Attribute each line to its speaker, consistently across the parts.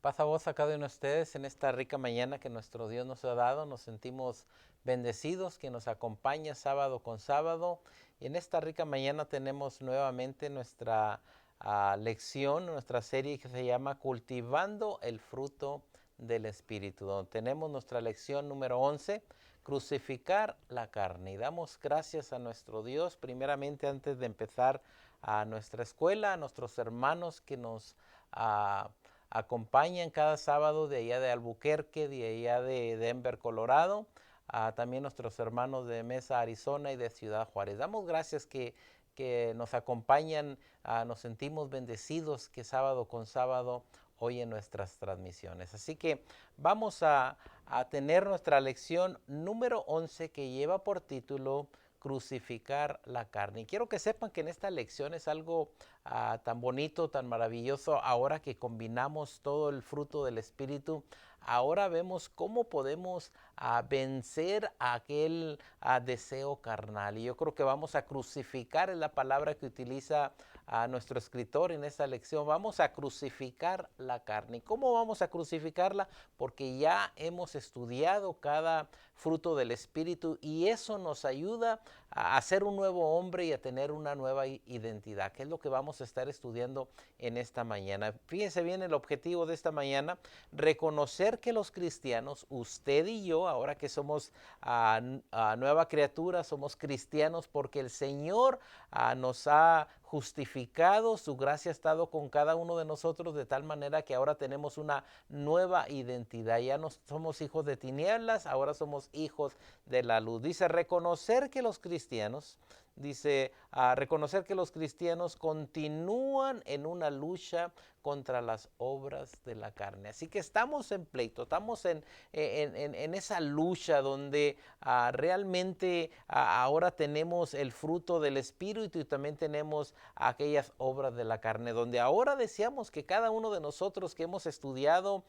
Speaker 1: Paz a vos a cada uno de ustedes en esta rica mañana que nuestro Dios nos ha dado. Nos sentimos bendecidos que nos acompaña sábado con sábado. Y en esta rica mañana tenemos nuevamente nuestra lección, nuestra serie que se llama Cultivando el fruto del Espíritu, donde tenemos nuestra lección número 11, crucificar la carne. Y damos gracias a nuestro Dios, primeramente antes de empezar a nuestra escuela, a nuestros hermanos que nos acompañan cada sábado de allá de Albuquerque, de allá de Denver, Colorado, también nuestros hermanos de Mesa, Arizona y de Ciudad Juárez. Damos gracias que nos acompañan, nos sentimos bendecidos que sábado con sábado oyen nuestras transmisiones. Así que vamos a tener nuestra lección número 11 que lleva por título crucificar la carne. Y quiero que sepan que en esta lección es algo tan bonito, tan maravilloso. Ahora que combinamos todo el fruto del Espíritu, ahora vemos cómo podemos vencer aquel deseo carnal. Y yo creo que vamos a crucificar, es la palabra que utiliza nuestro escritor en esta lección. Vamos a crucificar la carne. ¿Y cómo vamos a crucificarla? Porque ya hemos estudiado cada fruto del Espíritu y eso nos ayuda a ser un nuevo hombre y a tener una nueva identidad, que es lo que vamos a estar estudiando en esta mañana. Fíjense bien el objetivo de esta mañana: reconocer que los cristianos, usted y yo, ahora que somos nueva criatura, somos cristianos porque el Señor nos ha justificado, su gracia ha estado con cada uno de nosotros de tal manera que ahora tenemos una nueva identidad. Ya no somos hijos de tinieblas, ahora somos hijos de la luz. Dice reconocer que los cristianos, reconocer que los cristianos continúan en una lucha contra las obras de la carne. Así que estamos en pleito, estamos en esa lucha donde realmente ahora tenemos el fruto del Espíritu y también tenemos aquellas obras de la carne, donde ahora deseamos que cada uno de nosotros que hemos estudiado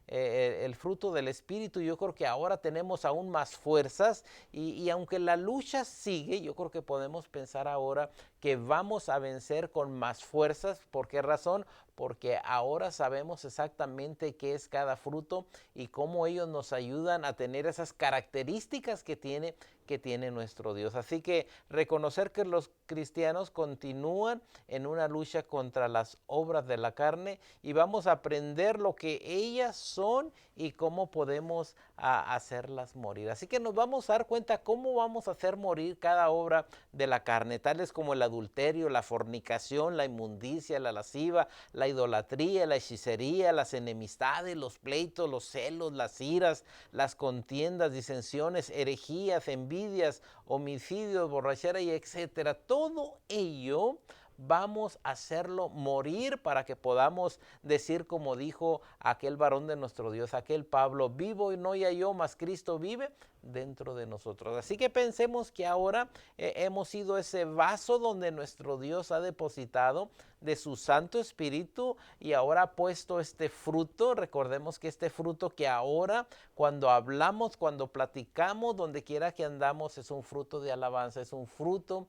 Speaker 1: el fruto del Espíritu, yo creo que ahora tenemos aún más fuerzas y aunque la lucha sigue, yo creo que podemos pensar ahora que vamos a vencer con más fuerzas. ¿Por qué razón? Porque ahora sabemos exactamente qué es cada fruto y cómo ellos nos ayudan a tener esas características que tiene nuestro Dios. Así que reconocer que los cristianos continúan en una lucha contra las obras de la carne y vamos a aprender lo que ellas son y cómo podemos hacerlas morir. Así que nos vamos a dar cuenta cómo vamos a hacer morir cada obra de la carne, tales como el adulterio, la fornicación, la inmundicia, la lasciva, la idolatría, la hechicería, las enemistades, los pleitos, los celos, las iras, las contiendas, disensiones, herejías, envidias, homicidios, borrachera y etcétera. Todo ello vamos a hacerlo morir para que podamos decir como dijo aquel varón de nuestro Dios, aquel Pablo: vivo y no ya yo, mas Cristo vive dentro de nosotros. Así que pensemos que ahora hemos sido ese vaso donde nuestro Dios ha depositado de su Santo Espíritu y ahora ha puesto este fruto. Recordemos que este fruto que ahora cuando hablamos, cuando platicamos, donde quiera que andamos, es un fruto de alabanza, es un fruto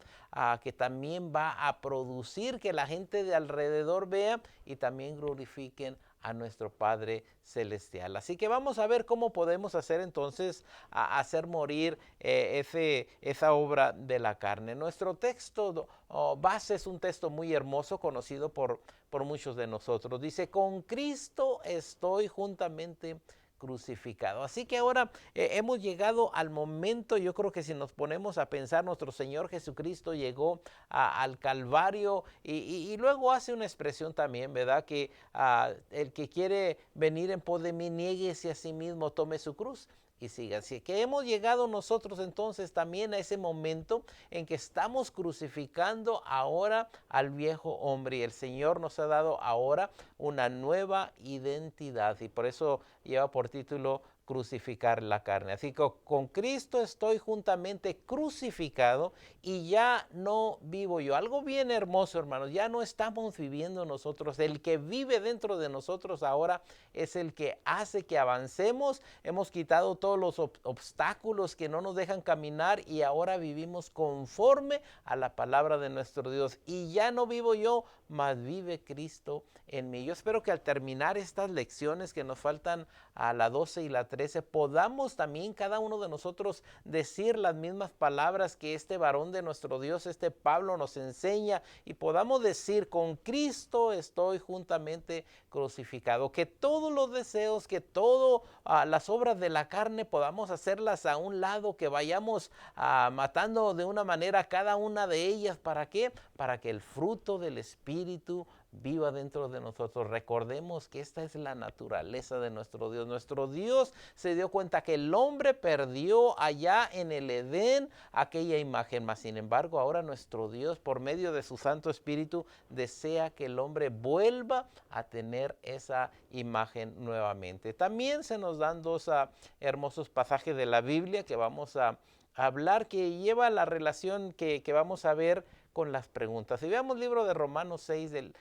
Speaker 1: que también va a producir que la gente de alrededor vea y también glorifiquen a nuestro Padre Celestial. Así que vamos a ver cómo podemos hacer entonces hacer morir esa obra de la carne. Nuestro texto base es un texto muy hermoso, conocido por muchos de nosotros. Dice: con Cristo estoy juntamente crucificado. Así que ahora hemos llegado al momento. Yo creo que si nos ponemos a pensar, nuestro Señor Jesucristo llegó al Calvario y luego hace una expresión también, ¿verdad? Que el que quiere venir en pos de mí, niéguese a sí mismo, tome su cruz y siga. Así que hemos llegado nosotros entonces también a ese momento en que estamos crucificando ahora al viejo hombre y el Señor nos ha dado ahora una nueva identidad y por eso lleva por título crucificar la carne. Así que con Cristo estoy juntamente crucificado y ya no vivo yo. Algo bien hermoso, hermanos, ya no estamos viviendo nosotros. El que vive dentro de nosotros ahora es el que hace que avancemos. Hemos quitado todos los obstáculos que no nos dejan caminar y ahora vivimos conforme a la palabra de nuestro Dios. Y ya no vivo yo, mas vive Cristo en mí. Yo espero que al terminar estas lecciones que nos faltan a la 12 y la 13, podamos también cada uno de nosotros decir las mismas palabras que este varón de nuestro Dios, este Pablo, nos enseña, y podamos decir: con Cristo estoy juntamente crucificado. Que todos los deseos, que todas las obras de la carne podamos hacerlas a un lado, que vayamos matando de una manera cada una de ellas. ¿Para qué? Para que el fruto del Espíritu viva dentro de nosotros. Recordemos que esta es la naturaleza de nuestro Dios. Nuestro Dios se dio cuenta que el hombre perdió allá en el Edén aquella imagen, mas sin embargo ahora nuestro Dios, por medio de su Santo Espíritu, desea que el hombre vuelva a tener esa imagen nuevamente. También se nos dan dos hermosos pasajes de la Biblia que vamos a hablar, que lleva la relación que vamos a ver con las preguntas. Y veamos el libro de Romanos 6 del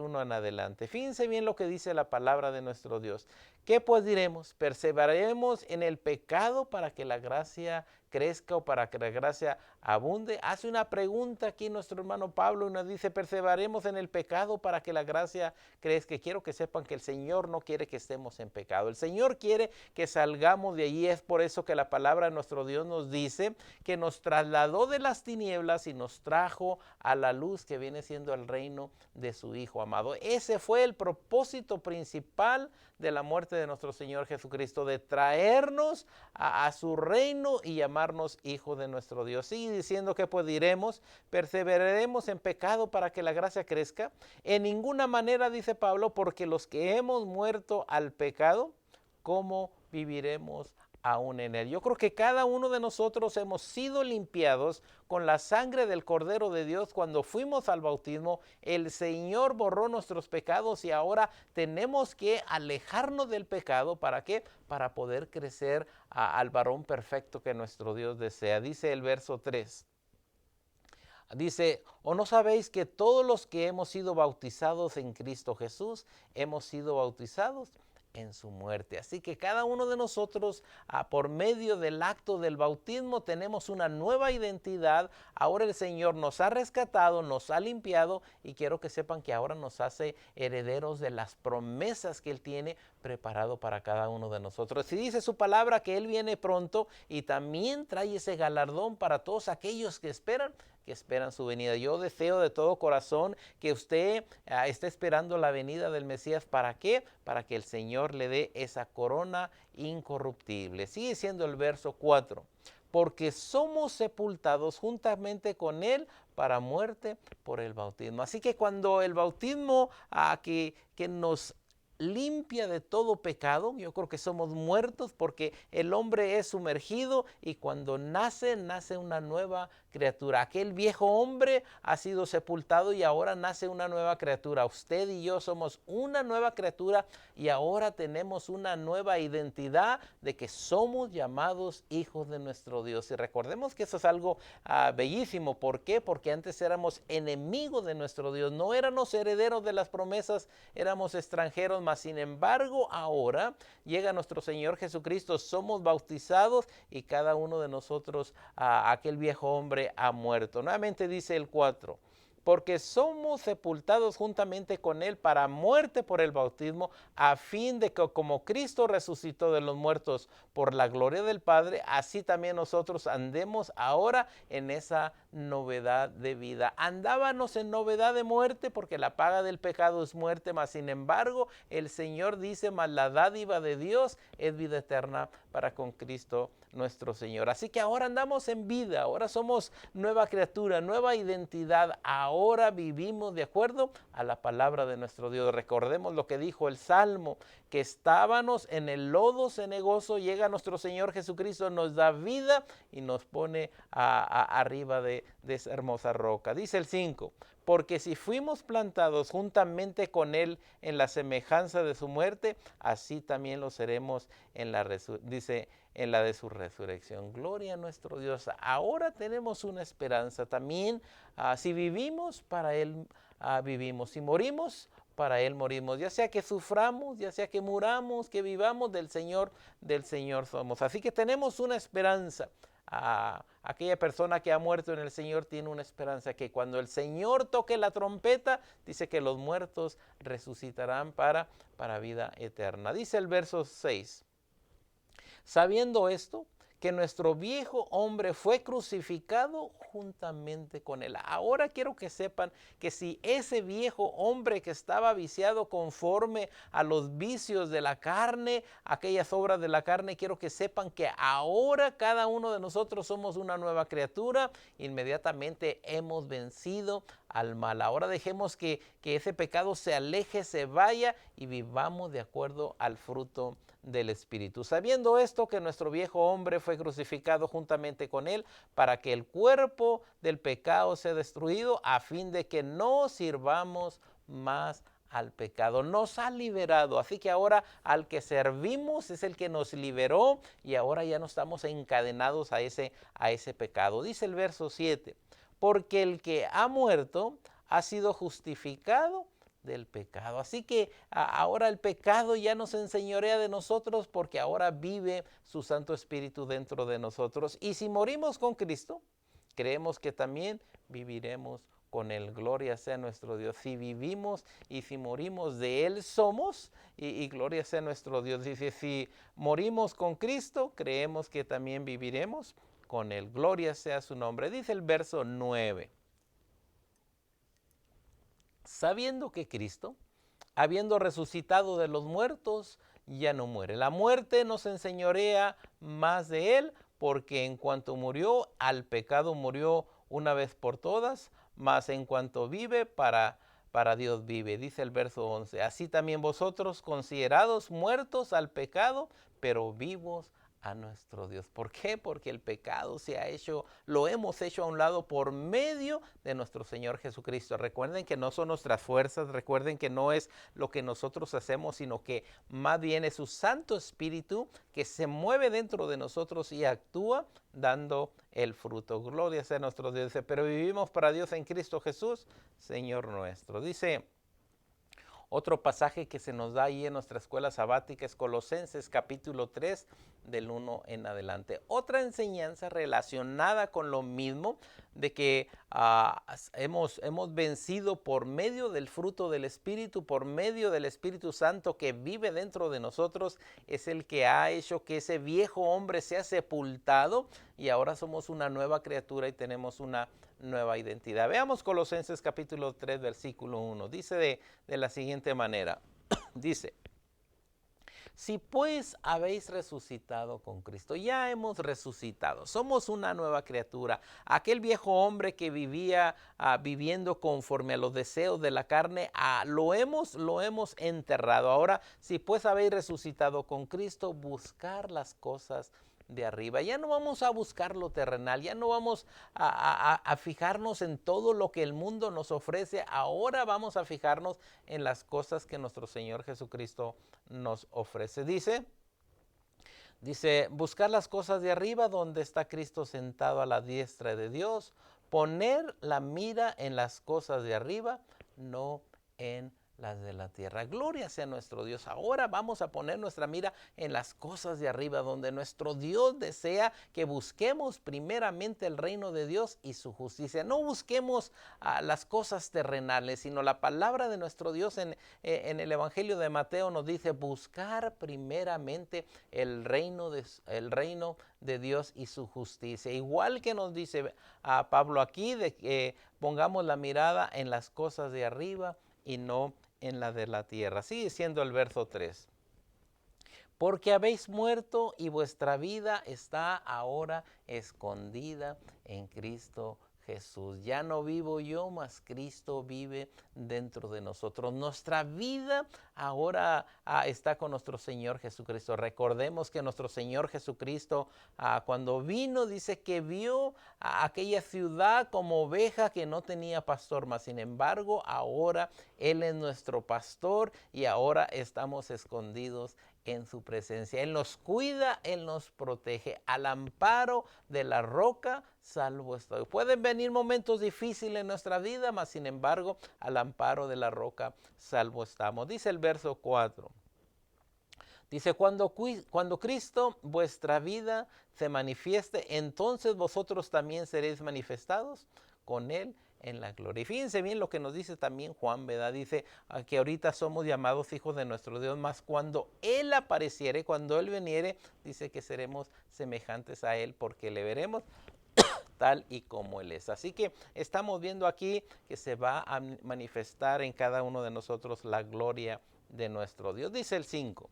Speaker 1: 1 en adelante. Fíjense bien lo que dice la palabra de nuestro Dios. ¿Qué pues diremos? ¿Perseveraremos en el pecado para que la gracia crezca o para que la gracia abunde? Hace una pregunta aquí nuestro hermano Pablo y nos dice: ¿perseveraremos en el pecado para que la gracia crezca? Quiero que sepan que el Señor no quiere que estemos en pecado. El Señor quiere que salgamos de allí. Es por eso que la palabra de nuestro Dios nos dice que nos trasladó de las tinieblas y nos trajo a la luz, que viene siendo el reino de su Hijo amado. Ese fue el propósito principal de la muerte de nuestro Señor Jesucristo, de traernos a su reino y llamarnos hijos de nuestro Dios. Sigue diciendo: que pues diremos, perseveraremos en pecado para que la gracia crezca. En ninguna manera, dice Pablo, porque los que hemos muerto al pecado, ¿cómo viviremos aún en él? Yo creo que cada uno de nosotros hemos sido limpiados con la sangre del Cordero de Dios. Cuando fuimos al bautismo, el Señor borró nuestros pecados y ahora tenemos que alejarnos del pecado. ¿Para qué? Para poder crecer al varón perfecto que nuestro Dios desea. Dice el verso 3. Dice: ¿o no sabéis que todos los que hemos sido bautizados en Cristo Jesús, hemos sido bautizados en su muerte? Así que cada uno de nosotros, por medio del acto del bautismo, tenemos una nueva identidad. Ahora el Señor nos ha rescatado, nos ha limpiado, y quiero que sepan que ahora nos hace herederos de las promesas que Él tiene preparado para cada uno de nosotros. Y dice su palabra que Él viene pronto y también trae ese galardón para todos aquellos que esperan su venida. Yo deseo de todo corazón que usted esté esperando la venida del Mesías. ¿Para qué? Para que el Señor le dé esa corona incorruptible. Sigue siendo el verso 4. Porque somos sepultados juntamente con Él para muerte por el bautismo. Así que cuando el bautismo que nos limpia de todo pecado, yo creo que somos muertos porque el hombre es sumergido, y cuando nace una nueva criatura. Aquel viejo hombre ha sido sepultado y ahora nace una nueva criatura. Usted y yo somos una nueva criatura y ahora tenemos una nueva identidad de que somos llamados hijos de nuestro Dios. Y recordemos que eso es algo bellísimo. ¿Por qué? Porque antes éramos enemigos de nuestro Dios, no éramos herederos de las promesas, éramos extranjeros, mas sin embargo ahora llega nuestro Señor Jesucristo, somos bautizados y cada uno de nosotros, aquel viejo hombre, ha muerto. Nuevamente dice el 4. Porque somos sepultados juntamente con Él para muerte por el bautismo, a fin de que como Cristo resucitó de los muertos por la gloria del Padre, así también nosotros andemos ahora en esa novedad de vida. Andábamos en novedad de muerte porque la paga del pecado es muerte, mas sin embargo el Señor dice: mas la dádiva de Dios es vida eterna para con Cristo nuestro Señor. Así que ahora andamos en vida, ahora somos nueva criatura, nueva identidad. Ahora vivimos de acuerdo a la palabra de nuestro Dios. Recordemos lo que dijo el Salmo, que estábamos en el lodo cenagoso, llega nuestro Señor Jesucristo, nos da vida y nos pone arriba de esa hermosa roca. Dice el 5. Porque si fuimos plantados juntamente con Él en la semejanza de su muerte, así también lo seremos en la de su resurrección. Gloria a nuestro Dios. Ahora tenemos una esperanza también. Si vivimos, para Él vivimos. Si morimos, para Él morimos. Ya sea que suframos, ya sea que muramos, que vivamos, del Señor somos. Así que tenemos una esperanza. aquella persona que ha muerto en el Señor tiene una esperanza que cuando el Señor toque la trompeta, dice que los muertos resucitarán para vida eterna. Dice el verso 6, sabiendo esto, que nuestro viejo hombre fue crucificado juntamente con él. Ahora quiero que sepan que si ese viejo hombre que estaba viciado conforme a los vicios de la carne, aquellas obras de la carne, quiero que sepan que ahora cada uno de nosotros somos una nueva criatura, inmediatamente hemos vencido al mal. Ahora dejemos que ese pecado se aleje, se vaya y vivamos de acuerdo al fruto del Espíritu. Sabiendo esto, que nuestro viejo hombre fue crucificado juntamente con él para que el cuerpo del pecado sea destruido, a fin de que no sirvamos más al pecado. Nos ha liberado, así que ahora al que servimos es el que nos liberó y ahora ya no estamos encadenados a ese pecado. Dice el verso 7, porque el que ha muerto ha sido justificado del pecado. Así que ahora el pecado ya nos enseñorea de nosotros porque ahora vive su Santo Espíritu dentro de nosotros. Y si morimos con Cristo, creemos que también viviremos con Él. Gloria sea nuestro Dios. Si vivimos y si morimos de Él somos, y gloria sea nuestro Dios. Dice, si morimos con Cristo, creemos que también viviremos con Él. Gloria sea su nombre. Dice el verso 9. Sabiendo que Cristo, habiendo resucitado de los muertos, ya no muere. La muerte nos enseñorea más de Él, porque en cuanto murió, al pecado murió una vez por todas, mas en cuanto vive, para Dios vive. Dice el verso 11, así también vosotros, considerados muertos al pecado, pero vivos a nuestro Dios. ¿Por qué? Porque el pecado lo hemos hecho a un lado por medio de nuestro Señor Jesucristo. Recuerden que no son nuestras fuerzas, recuerden que no es lo que nosotros hacemos, sino que más bien es su Santo Espíritu que se mueve dentro de nosotros y actúa dando el fruto. Gloria sea nuestro Dios. Pero vivimos para Dios en Cristo Jesús, Señor nuestro. Dice otro pasaje que se nos da ahí en nuestra escuela sabática es Colosenses capítulo 3 del 1 en adelante. Otra enseñanza relacionada con lo mismo de que hemos vencido por medio del fruto del Espíritu, por medio del Espíritu Santo que vive dentro de nosotros, es el que ha hecho que ese viejo hombre sea sepultado y ahora somos una nueva criatura y tenemos una nueva identidad. Veamos Colosenses capítulo 3 versículo 1. Dice de la siguiente manera, dice, si pues habéis resucitado con Cristo, ya hemos resucitado, somos una nueva criatura. Aquel viejo hombre que vivía viviendo conforme a los deseos de la carne, lo hemos enterrado. Ahora, si pues habéis resucitado con Cristo, buscar las cosas de arriba. Ya no vamos a buscar lo terrenal, ya no vamos a fijarnos en todo lo que el mundo nos ofrece. Ahora vamos a fijarnos en las cosas que nuestro Señor Jesucristo nos ofrece. Dice, buscar las cosas de arriba donde está Cristo sentado a la diestra de Dios, poner la mira en las cosas de arriba, no en las de la tierra. Gloria sea nuestro Dios. Ahora vamos a poner nuestra mira en las cosas de arriba, donde nuestro Dios desea que busquemos primeramente el reino de Dios y su justicia. No busquemos las cosas terrenales, sino la palabra de nuestro Dios en el Evangelio de Mateo nos dice buscar primeramente el reino de Dios y su justicia. Igual que nos dice Pablo aquí, de que pongamos la mirada en las cosas de arriba y no en la de la tierra. Sigue siendo el verso 3. Porque habéis muerto y vuestra vida está ahora escondida en Cristo Jesús. Ya no vivo yo, mas Cristo vive dentro de nosotros. Nuestra vida ahora está con nuestro Señor Jesucristo. Recordemos que nuestro Señor Jesucristo cuando vino dice que vio a aquella ciudad como oveja que no tenía pastor, mas sin embargo ahora Él es nuestro pastor y ahora estamos escondidos en su presencia. Él nos cuida, Él nos protege. Al amparo de la roca, salvo estoy. Pueden venir momentos difíciles en nuestra vida, mas sin embargo, al amparo de la roca, salvo estamos. Dice el verso 4. Dice, cuando Cristo vuestra vida se manifieste, entonces vosotros también seréis manifestados con Él en la gloria. Y fíjense bien lo que nos dice también Juan, ¿verdad? Dice que ahorita somos llamados hijos de nuestro Dios, más cuando Él apareciere, cuando Él viniere, dice que seremos semejantes a Él porque le veremos tal y como Él es. Así que estamos viendo aquí que se va a manifestar en cada uno de nosotros la gloria de nuestro Dios. Dice el 5.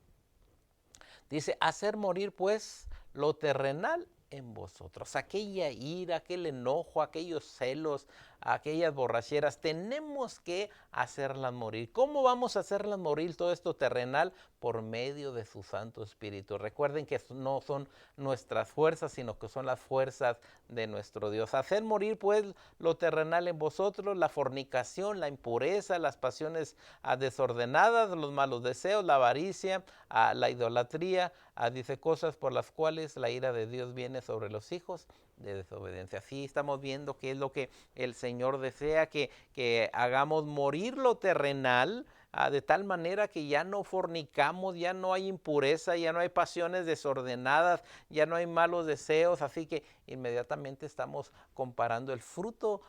Speaker 1: Dice, hacer morir pues lo terrenal en vosotros. Aquella ira, aquel enojo, aquellos celos, aquellas borracheras, tenemos que hacerlas morir. ¿Cómo vamos a hacerlas morir todo esto terrenal? Por medio de su Santo Espíritu. Recuerden que no son nuestras fuerzas, sino que son las fuerzas de nuestro Dios. Hacer morir pues lo terrenal en vosotros, la fornicación, la impureza, las pasiones desordenadas, los malos deseos, la avaricia, la idolatría, dice cosas por las cuales la ira de Dios viene sobre los hijos de desobediencia. Así estamos viendo que es lo que el Señor desea, que hagamos morir lo terrenal, de tal manera que ya no fornicamos, ya no hay impureza, ya no hay pasiones desordenadas, ya no hay malos deseos, así que inmediatamente estamos comparando el fruto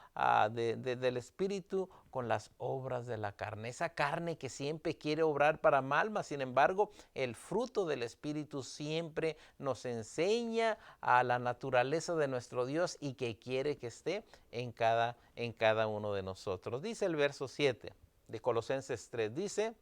Speaker 1: del Espíritu con las obras de la carne. Esa carne que siempre quiere obrar para mal, mas sin embargo el fruto del Espíritu siempre nos enseña a la naturaleza de nuestro Dios y que quiere que esté en cada uno de nosotros. Dice el verso 7 de Colosenses 3, dice,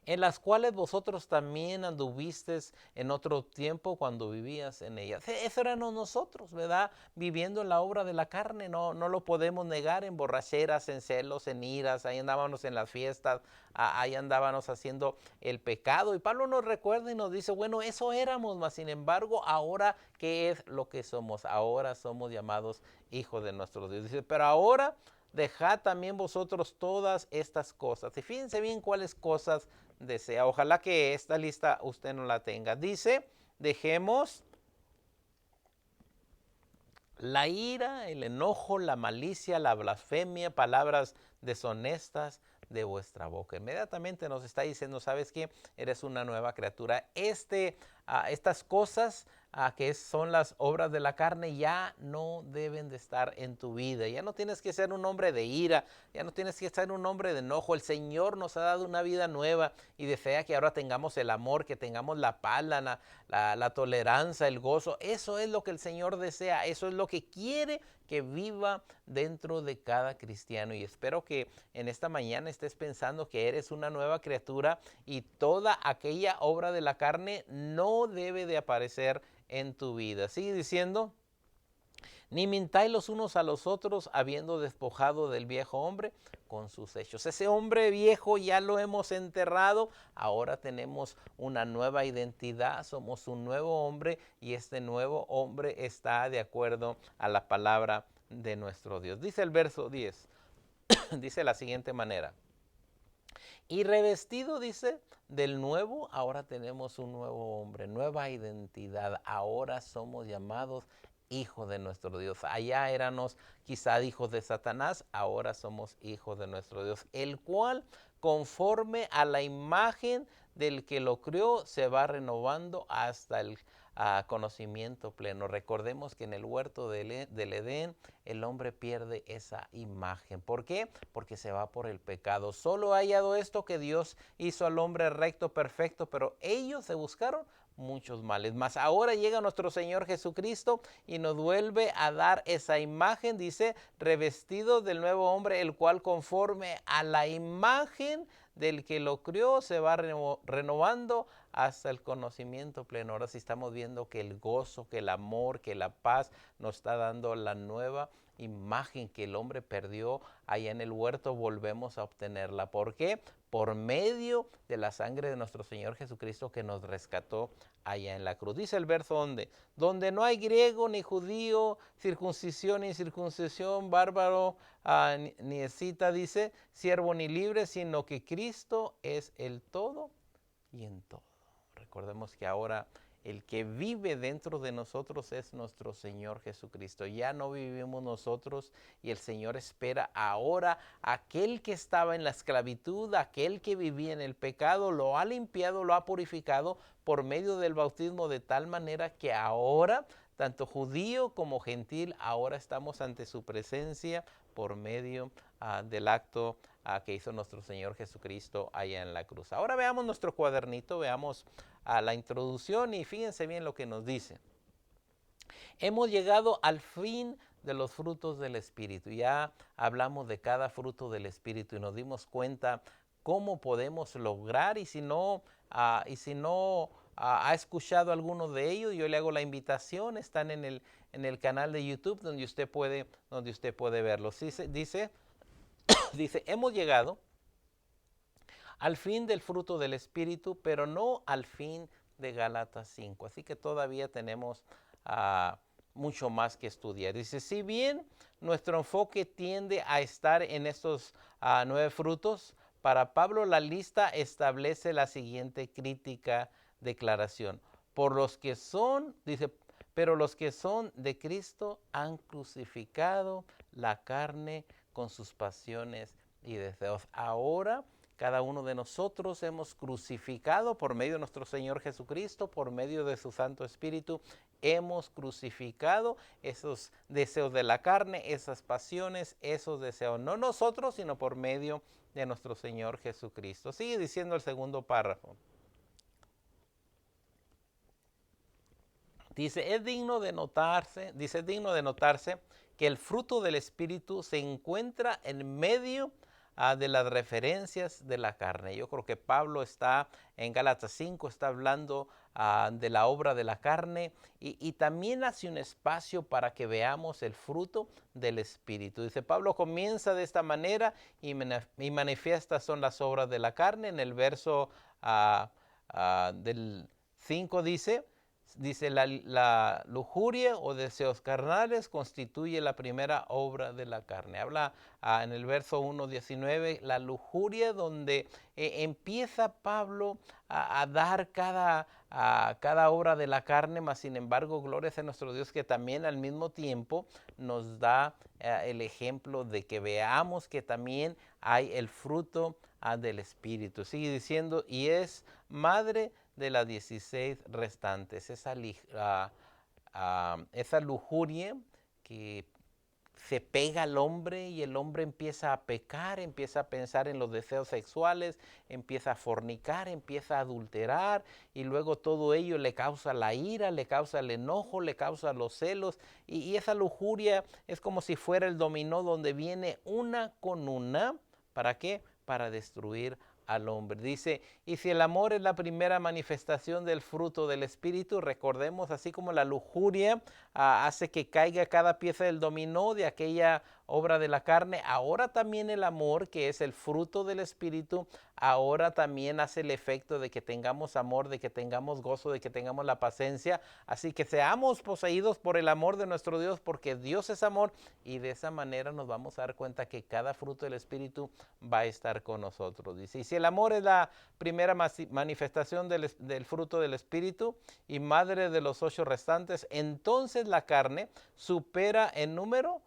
Speaker 1: en las cuales vosotros también anduvisteis en otro tiempo cuando vivías en ellas. Eso éramos nosotros, ¿verdad? Viviendo en la obra de la carne, no lo podemos negar, en borracheras, en celos, en iras, ahí andábamos en las fiestas, ahí andábamos haciendo el pecado. Y Pablo nos recuerda y nos dice, bueno, eso éramos, mas sin embargo, ahora, ¿qué es lo que somos? Ahora somos llamados hijos de nuestro Dios. Dice, pero ahora dejad también vosotros todas estas cosas. Y fíjense bien cuáles cosas desea. Ojalá que esta lista usted no la tenga. Dice, dejemos la ira, el enojo, la malicia, la blasfemia, palabras deshonestas de vuestra boca. Inmediatamente nos está diciendo, ¿sabes qué? Eres una nueva criatura. Estas cosas que son las obras de la carne ya no deben de estar en tu vida. Ya no tienes que ser un hombre de ira, ya no tienes que ser un hombre de enojo. El Señor nos ha dado una vida nueva y desea que ahora tengamos el amor, que tengamos la paz, la tolerancia, el gozo. Eso es lo que el Señor desea, eso es lo que quiere que viva dentro de cada cristiano. Y espero que en esta mañana estés pensando que eres una nueva criatura y toda aquella obra de la carne no debe de aparecer en tu vida. Sigue diciendo, ni mintáis los unos a los otros, habiendo despojado del viejo hombre con sus hechos. Ese hombre viejo ya lo hemos enterrado, ahora tenemos una nueva identidad, somos un nuevo hombre y este nuevo hombre está de acuerdo a la palabra de nuestro Dios. Dice el verso 10, dice de la siguiente manera, y revestido, dice, del nuevo, ahora tenemos un nuevo hombre, nueva identidad. Ahora somos llamados hijos de nuestro Dios. Allá éramos quizá hijos de Satanás, ahora somos hijos de nuestro Dios, el cual conforme a la imagen del que lo crió se va renovando hasta el conocimiento pleno. Recordemos que en el huerto del Edén el hombre pierde esa imagen. ¿Por qué? Porque se va por el pecado. Solo ha hallado esto, que Dios hizo al hombre recto, perfecto, pero ellos se buscaron muchos males. Mas ahora llega nuestro Señor Jesucristo y nos vuelve a dar esa imagen, dice, revestido del nuevo hombre, el cual conforme a la imagen del que lo crió se va renovando hasta el conocimiento pleno. Ahora sí estamos viendo que el gozo, que el amor, que la paz nos está dando la nueva imagen que el hombre perdió allá en el huerto, volvemos a obtenerla. ¿Por qué? Por medio de la sangre de nuestro Señor Jesucristo que nos rescató allá en la cruz. Dice el verso donde no hay griego ni judío, circuncisión ni incircuncisión, bárbaro ni escita, dice, siervo ni libre, sino que Cristo es el todo y en todo. Recordemos que ahora el que vive dentro de nosotros es nuestro Señor Jesucristo. Ya no vivimos nosotros y el Señor espera ahora aquel que estaba en la esclavitud, aquel que vivía en el pecado, lo ha limpiado, lo ha purificado por medio del bautismo de tal manera que ahora, tanto judío como gentil, ahora estamos ante su presencia por medio del acto que hizo nuestro Señor Jesucristo allá en la cruz. Ahora veamos nuestro cuadernito, veamos la introducción y fíjense bien lo que nos dice. Hemos llegado al fin de los frutos del Espíritu. Ya hablamos de cada fruto del Espíritu y nos dimos cuenta cómo podemos lograr, y si no ha escuchado alguno de ellos, yo le hago la invitación, están en el canal de YouTube donde usted puede verlos. Dice, hemos llegado al fin del fruto del Espíritu, pero no al fin de Gálatas 5. Así que todavía tenemos mucho más que estudiar. Dice, si bien nuestro enfoque tiende a estar en estos 9 frutos, para Pablo la lista establece la siguiente crítica declaración. Por los que son, dice, pero los que son de Cristo han crucificado la carne con sus pasiones y deseos. Ahora cada uno de nosotros hemos crucificado por medio de nuestro Señor Jesucristo, por medio de su Santo Espíritu, hemos crucificado esos deseos de la carne, esas pasiones, esos deseos, no nosotros, sino por medio de nuestro Señor Jesucristo. Sigue diciendo el segundo párrafo. Dice, es digno de notarse que el fruto del Espíritu se encuentra en medio de las referencias de la carne. Yo creo que Pablo está en Gálatas 5, está hablando de la obra de la carne y también hace un espacio para que veamos el fruto del Espíritu. Dice, Pablo comienza de esta manera y manifiestas son las obras de la carne. En el verso del 5 dice, la lujuria o deseos carnales constituye la primera obra de la carne. Habla en el verso 1:19, la lujuria, donde empieza Pablo a dar cada obra de la carne, mas sin embargo, gloria a nuestro Dios que también al mismo tiempo nos da el ejemplo de que veamos que también hay el fruto del Espíritu. Sigue diciendo, y es madre de las 16 restantes, esa lujuria que se pega al hombre y el hombre empieza a pecar, empieza a pensar en los deseos sexuales, empieza a fornicar, empieza a adulterar y luego todo ello le causa la ira, le causa el enojo, le causa los celos y esa lujuria es como si fuera el dominó donde viene una con una. ¿Para qué? Para destruir al hombre. Dice, y si el amor es la primera manifestación del fruto del Espíritu, recordemos, así como la lujuria hace que caiga cada pieza del dominó de aquella obra de la carne, ahora también el amor, que es el fruto del Espíritu, ahora también hace el efecto de que tengamos amor, de que tengamos gozo, de que tengamos la paciencia. Así que seamos poseídos por el amor de nuestro Dios, porque Dios es amor, y de esa manera nos vamos a dar cuenta que cada fruto del Espíritu va a estar con nosotros. Dice, y si el amor es la primera manifestación del fruto del Espíritu y madre de los 8 restantes, entonces la carne supera en número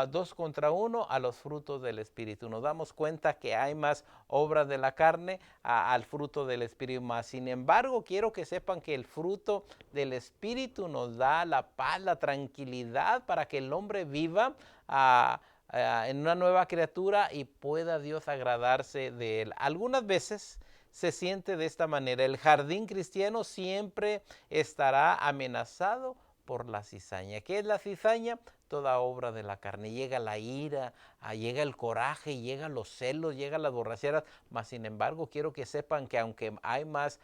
Speaker 1: 2 contra 1 a los frutos del Espíritu. Nos damos cuenta que hay más obras de la carne al fruto del Espíritu más. Sin embargo, quiero que sepan que el fruto del Espíritu nos da la paz, la tranquilidad para que el hombre viva en una nueva criatura y pueda Dios agradarse de él. Algunas veces se siente de esta manera. El jardín cristiano siempre estará amenazado por la cizaña. ¿Qué es la cizaña? Toda obra de la carne. Llega la ira, llega el coraje, llega los celos, llega las borracheras, mas sin embargo quiero que sepan que aunque hay más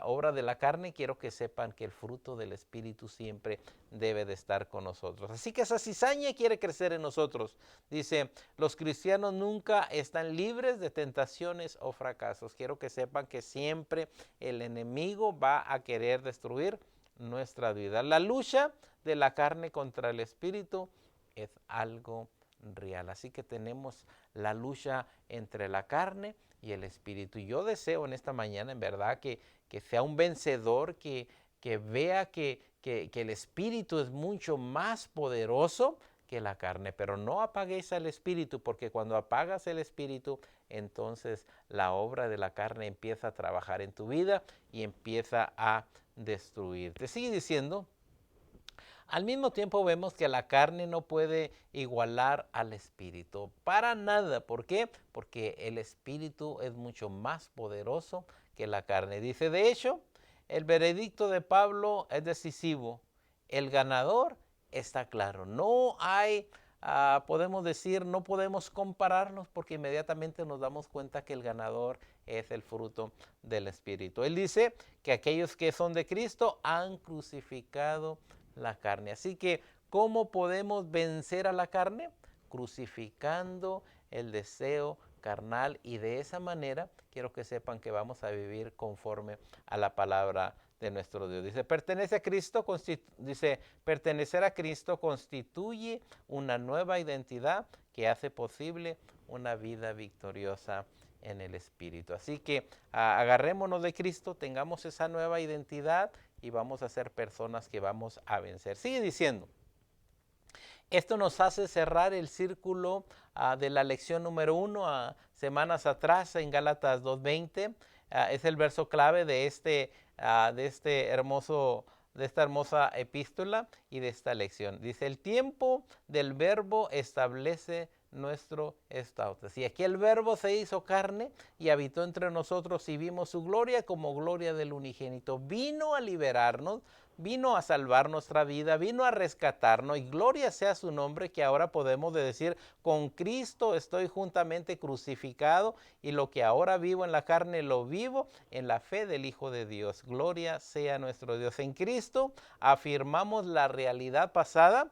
Speaker 1: obra de la carne, quiero que sepan que el fruto del Espíritu siempre debe de estar con nosotros. Así que esa cizaña quiere crecer en nosotros. Dice, los cristianos nunca están libres de tentaciones o fracasos. Quiero que sepan que siempre el enemigo va a querer destruir nuestra vida. La lucha de la carne contra el Espíritu es algo real. Así que tenemos la lucha entre la carne y el espíritu. Y yo deseo en esta mañana, en verdad, que sea un vencedor, que vea que el espíritu es mucho más poderoso que la carne, pero no apaguéis al espíritu, porque cuando apagas el espíritu, entonces la obra de la carne empieza a trabajar en tu vida y empieza a destruirte. Sigue diciendo, al mismo tiempo vemos que la carne no puede igualar al espíritu, para nada. ¿Por qué? Porque el espíritu es mucho más poderoso que la carne. Dice, de hecho, el veredicto de Pablo es decisivo. El ganador está claro. No hay, podemos decir, no podemos compararnos porque inmediatamente nos damos cuenta que el ganador es el fruto del espíritu. Él dice que aquellos que son de Cristo han crucificado la carne. Así que, ¿cómo podemos vencer a la carne? Crucificando el deseo carnal, y de esa manera quiero que sepan que vamos a vivir conforme a la palabra de nuestro Dios. Dice, pertenecer a Cristo constituye una nueva identidad que hace posible una vida victoriosa en el Espíritu. Así que agarrémonos de Cristo, tengamos esa nueva identidad y vamos a ser personas que vamos a vencer. Sigue diciendo, esto nos hace cerrar el círculo de la lección número 1 semanas atrás en Gálatas 2:20. Es el verso clave de esta hermosa epístola y de esta lección. Dice, el tiempo del verbo establece nuestro estado. Y aquí el verbo se hizo carne y habitó entre nosotros y vimos su gloria como gloria del unigénito. Vino a liberarnos, vino a salvar nuestra vida, vino a rescatarnos, y gloria sea su nombre, que ahora podemos decir, con Cristo estoy juntamente crucificado, y lo que ahora vivo en la carne lo vivo en la fe del Hijo de Dios. Gloria sea nuestro Dios. En Cristo afirmamos la realidad pasada,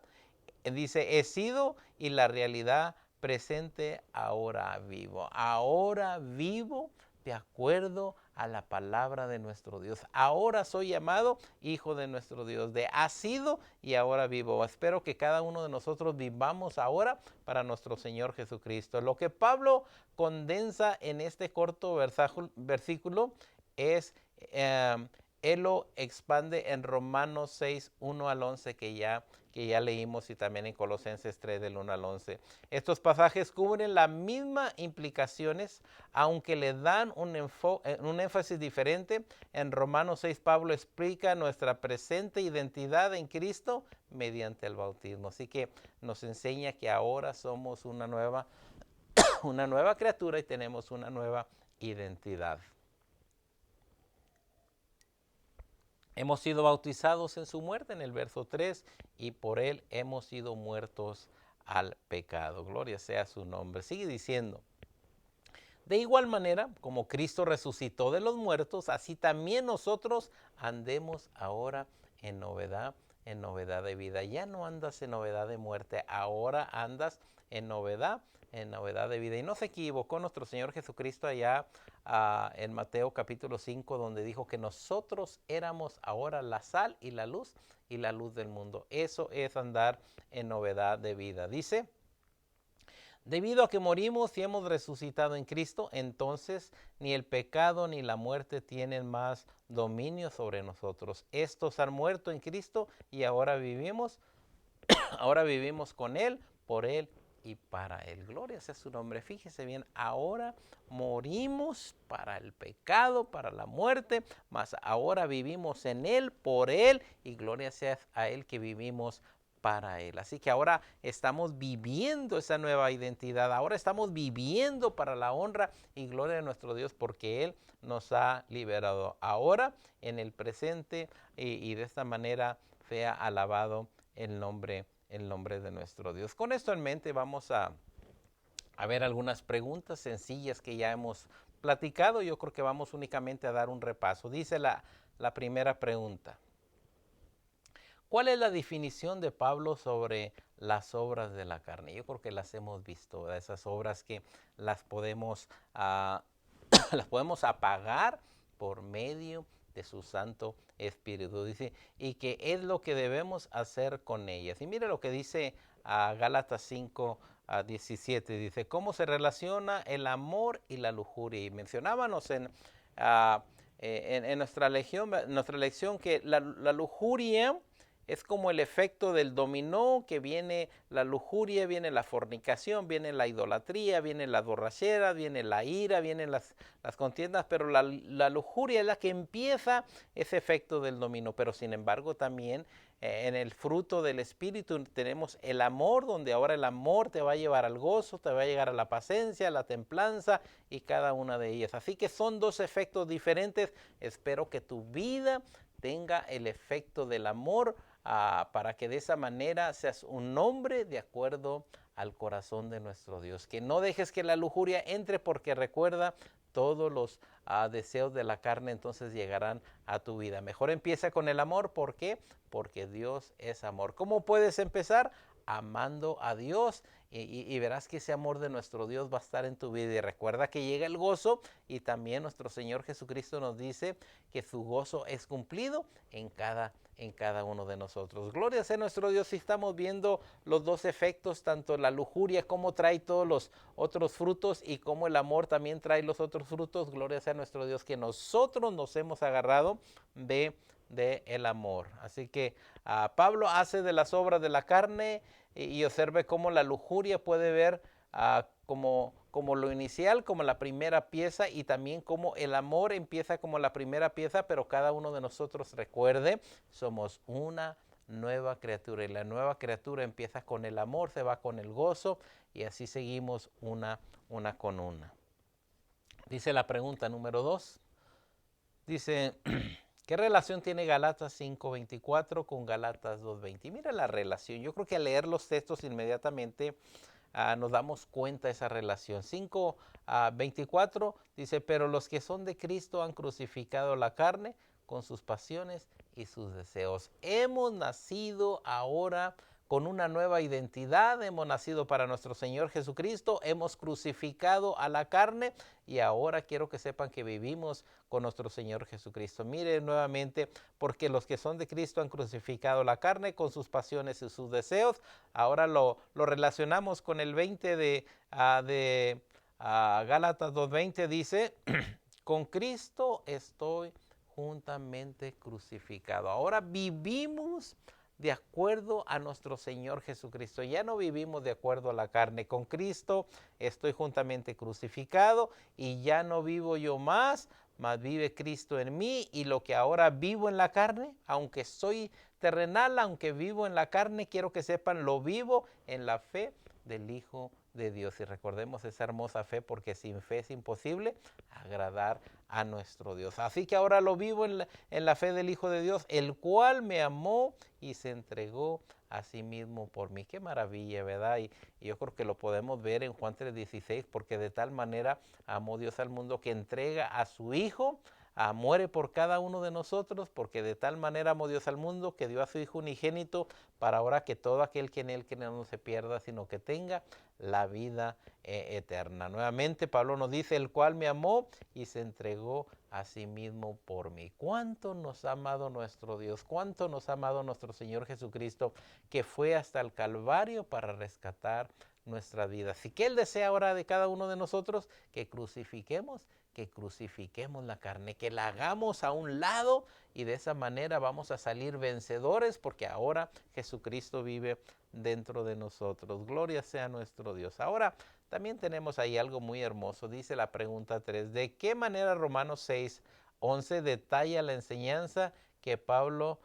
Speaker 1: dice, he sido, y la realidad presente, ahora vivo. Ahora vivo de acuerdo a la palabra de nuestro Dios. Ahora soy llamado hijo de nuestro Dios. De ha sido y ahora vivo. Espero que cada uno de nosotros vivamos ahora para nuestro Señor Jesucristo. Lo que Pablo condensa en este corto versículo es, él lo expande en Romanos 6, 1 al 11, que ya leímos, y también en Colosenses 3, del 1 al 11. Estos pasajes cubren las mismas implicaciones, aunque le dan un énfasis diferente. En Romanos 6, Pablo explica nuestra presente identidad en Cristo mediante el bautismo. Así que nos enseña que ahora somos una nueva criatura y tenemos una nueva identidad. Hemos sido bautizados en su muerte, en el verso 3, y por él hemos sido muertos al pecado. Gloria sea su nombre. Sigue diciendo, de igual manera, como Cristo resucitó de los muertos, así también nosotros andemos ahora en novedad de vida. Ya no andas en novedad de muerte, ahora andas en novedad de vida. Y no se equivocó nuestro Señor Jesucristo allá en Mateo capítulo 5, donde dijo que nosotros éramos ahora la sal y la luz del mundo. Eso es andar en novedad de vida. Dice, debido a que morimos y hemos resucitado en Cristo, entonces ni el pecado ni la muerte tienen más dominio sobre nosotros. Estos han muerto en Cristo y ahora vivimos con Él, por Él y para Él. Gloria sea su nombre. Fíjese bien, ahora morimos para el pecado, para la muerte, mas ahora vivimos en Él, por Él, y gloria sea a Él que vivimos para Él. Así que ahora estamos viviendo esa nueva identidad, ahora estamos viviendo para la honra y gloria de nuestro Dios, porque Él nos ha liberado. Ahora, en el presente, y de esta manera sea alabado el nombre de nuestro Dios. Con esto en mente vamos a ver algunas preguntas sencillas que ya hemos platicado. Yo creo que vamos únicamente a dar un repaso. Dice la primera pregunta, ¿cuál es la definición de Pablo sobre las obras de la carne? Yo creo que las hemos visto, esas obras que las podemos apagar por medio de su Santo Espíritu. Dice, y que es lo que debemos hacer con ellas. Y mire lo que dice Gálatas 5, 17, dice, ¿cómo se relaciona el amor y la lujuria? Y mencionábamos ah, en nuestra lección que la lujuria es como el efecto del dominó, que viene la lujuria, viene la fornicación, viene la idolatría, viene la borrachera, viene la ira, vienen las contiendas, pero la lujuria es la que empieza ese efecto del dominó, pero sin embargo también en el fruto del Espíritu tenemos el amor, donde ahora el amor te va a llevar al gozo, te va a llegar a la paciencia, a la templanza y cada una de ellas. Así que son dos efectos diferentes. Espero que tu vida tenga el efecto del amor para que de esa manera seas un hombre de acuerdo al corazón de nuestro Dios. Que no dejes que la lujuria entre, porque recuerda, todos los deseos de la carne entonces llegarán a tu vida. Mejor empieza con el amor. ¿Por qué? Porque Dios es amor. ¿Cómo puedes empezar? Amando a Dios y verás que ese amor de nuestro Dios va a estar en tu vida. Y recuerda que llega el gozo, y también nuestro Señor Jesucristo nos dice que su gozo es cumplido en cada uno de nosotros. Gloria sea nuestro Dios. Si estamos viendo los dos efectos, tanto la lujuria como trae todos los otros frutos, y como el amor también trae los otros frutos. Gloria sea nuestro Dios que nosotros nos hemos agarrado de el amor. Así que Pablo hace de las obras de la carne y observe cómo la lujuria puede ver como lo inicial, como la primera pieza, y también como el amor empieza como la primera pieza, pero cada uno de nosotros, recuerde, somos una nueva criatura, y la nueva criatura empieza con el amor, se va con el gozo, y así seguimos una con una. Dice la pregunta número 2, dice, ¿qué relación tiene Galatas 5:24 con Galatas 2:20? Mira la relación. Yo creo que al leer los textos inmediatamente nos damos cuenta de esa relación. 5:24 dice, pero los que son de Cristo han crucificado la carne con sus pasiones y sus deseos. Hemos nacido ahora con una nueva identidad, hemos nacido para nuestro Señor Jesucristo, hemos crucificado a la carne, y ahora quiero que sepan que vivimos con nuestro Señor Jesucristo. Mire nuevamente, porque los que son de Cristo han crucificado la carne con sus pasiones y sus deseos. Ahora lo relacionamos con el 20 de Gálatas 2:20, dice, con Cristo estoy juntamente crucificado. Ahora vivimos de acuerdo a nuestro Señor Jesucristo. Ya no vivimos de acuerdo a la carne. Con Cristo estoy juntamente crucificado, y ya no vivo yo más, mas vive Cristo en mí. Y lo que ahora vivo en la carne, aunque soy terrenal, aunque vivo en la carne, quiero que sepan, lo vivo en la fe del Hijo de Dios. Y recordemos esa hermosa fe, porque sin fe es imposible agradar a nuestro Dios. Así que ahora lo vivo en la fe del Hijo de Dios, el cual me amó y se entregó a sí mismo por mí. Qué maravilla, ¿verdad? Y yo creo que lo podemos ver en Juan 3:16, porque de tal manera amó Dios al mundo que entrega a su Hijo, muere por cada uno de nosotros, porque de tal manera amó Dios al mundo que dio a su Hijo unigénito, para ahora que todo aquel que en él cree no se pierda, sino que tenga la vida eterna. Nuevamente Pablo nos dice, el cual me amó y se entregó a sí mismo por mí. ¿Cuánto nos ha amado nuestro Dios? ¿Cuánto nos ha amado nuestro Señor Jesucristo, que fue hasta el Calvario para rescatar nuestra vida? Así que Él desea ahora de cada uno de nosotros que crucifiquemos la carne, que la hagamos a un lado, y de esa manera vamos a salir vencedores, porque ahora Jesucristo vive dentro de nosotros. Gloria sea nuestro Dios. Ahora también tenemos ahí algo muy hermoso. Dice la pregunta 3, ¿de qué manera Romanos 6:11 detalla la enseñanza que Pablo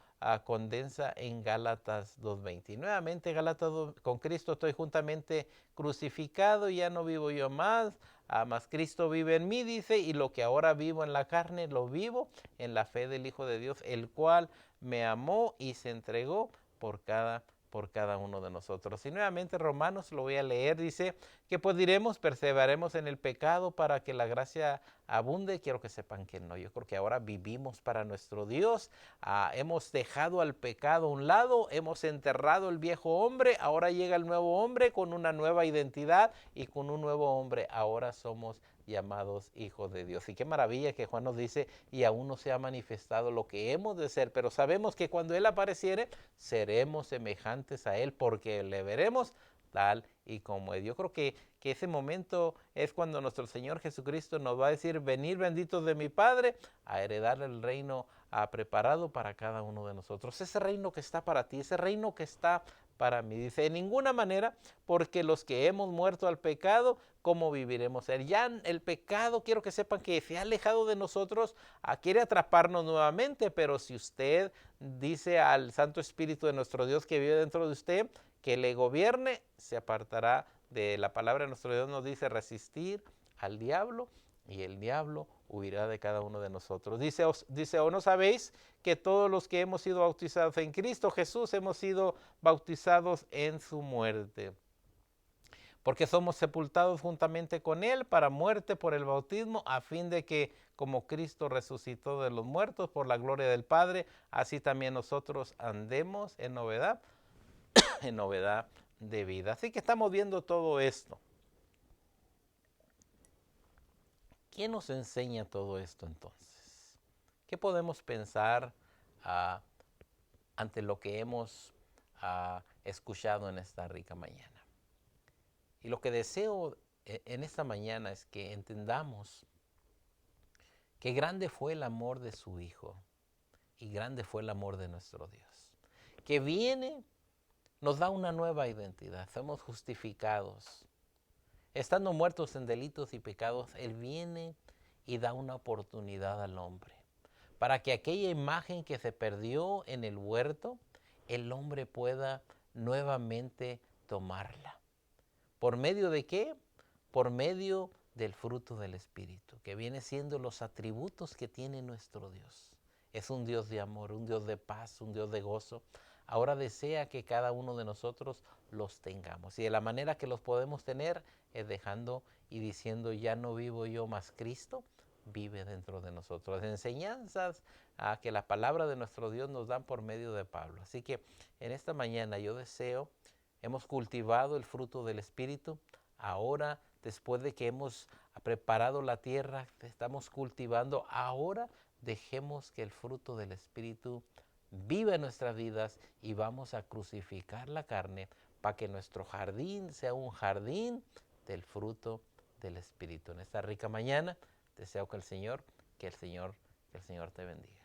Speaker 1: condensa en Gálatas 2:20? Y nuevamente Gálatas 2, con Cristo estoy juntamente crucificado, ya no vivo yo más, mas Cristo vive en mí, dice, y lo que ahora vivo en la carne, lo vivo en la fe del Hijo de Dios, el cual me amó y se entregó por cada uno de nosotros. Y nuevamente Romanos, lo voy a leer, dice que pues diremos, perseveraremos en el pecado para que la gracia abunde. Quiero que sepan que no, yo creo que ahora vivimos para nuestro Dios. Hemos dejado al pecado a un lado, hemos enterrado el viejo hombre, ahora llega el nuevo hombre con una nueva identidad y con un nuevo hombre. Ahora somos llamados hijos de Dios. Y qué maravilla que Juan nos dice, y aún no se ha manifestado lo que hemos de ser, pero sabemos que cuando Él apareciere, seremos semejantes a Él, porque le veremos tal y como es. Yo creo que ese momento es cuando nuestro Señor Jesucristo nos va a decir, venid benditos de mi Padre, a heredar el reino preparado para cada uno de nosotros. Ese reino que está para ti, ese reino que está para mí. Dice, de ninguna manera, porque los que hemos muerto al pecado, ¿cómo viviremos? Ya el pecado, quiero que sepan que se ha alejado de nosotros, quiere atraparnos nuevamente, pero si usted dice al Santo Espíritu de nuestro Dios que vive dentro de usted, que le gobierne, se apartará de la palabra de nuestro Dios. Nos dice resistir al diablo y el diablo huirá de cada uno de nosotros. Dice, ¿o no sabéis que todos los que hemos sido bautizados en Cristo Jesús hemos sido bautizados en su muerte? Porque somos sepultados juntamente con Él para muerte por el bautismo, a fin de que, como Cristo resucitó de los muertos por la gloria del Padre, así también nosotros andemos en novedad, en novedad de vida. Así que estamos viendo todo esto. ¿Quién nos enseña todo esto entonces? ¿Qué podemos pensar ante lo que hemos escuchado en esta rica mañana? Y lo que deseo en esta mañana es que entendamos que grande fue el amor de su Hijo y grande fue el amor de nuestro Dios. Que viene, nos da una nueva identidad, somos justificados. Estando muertos en delitos y pecados, Él viene y da una oportunidad al hombre. Para que aquella imagen que se perdió en el huerto, el hombre pueda nuevamente tomarla. ¿Por medio de qué? Por medio del fruto del Espíritu, que viene siendo los atributos que tiene nuestro Dios. Es un Dios de amor, un Dios de paz, un Dios de gozo. Ahora desea que cada uno de nosotros los tengamos. Y de la manera que los podemos tener es dejando y diciendo, ya no vivo yo, más Cristo vive dentro de nosotros. Enseñanzas que la palabra de nuestro Dios nos dan por medio de Pablo. Así que en esta mañana yo deseo, hemos cultivado el fruto del Espíritu. Ahora, después de que hemos preparado la tierra, estamos cultivando. Ahora dejemos que el fruto del Espíritu viva en nuestras vidas y vamos a crucificar la carne para que nuestro jardín sea un jardín del fruto del Espíritu. En esta rica mañana deseo que el Señor te bendiga.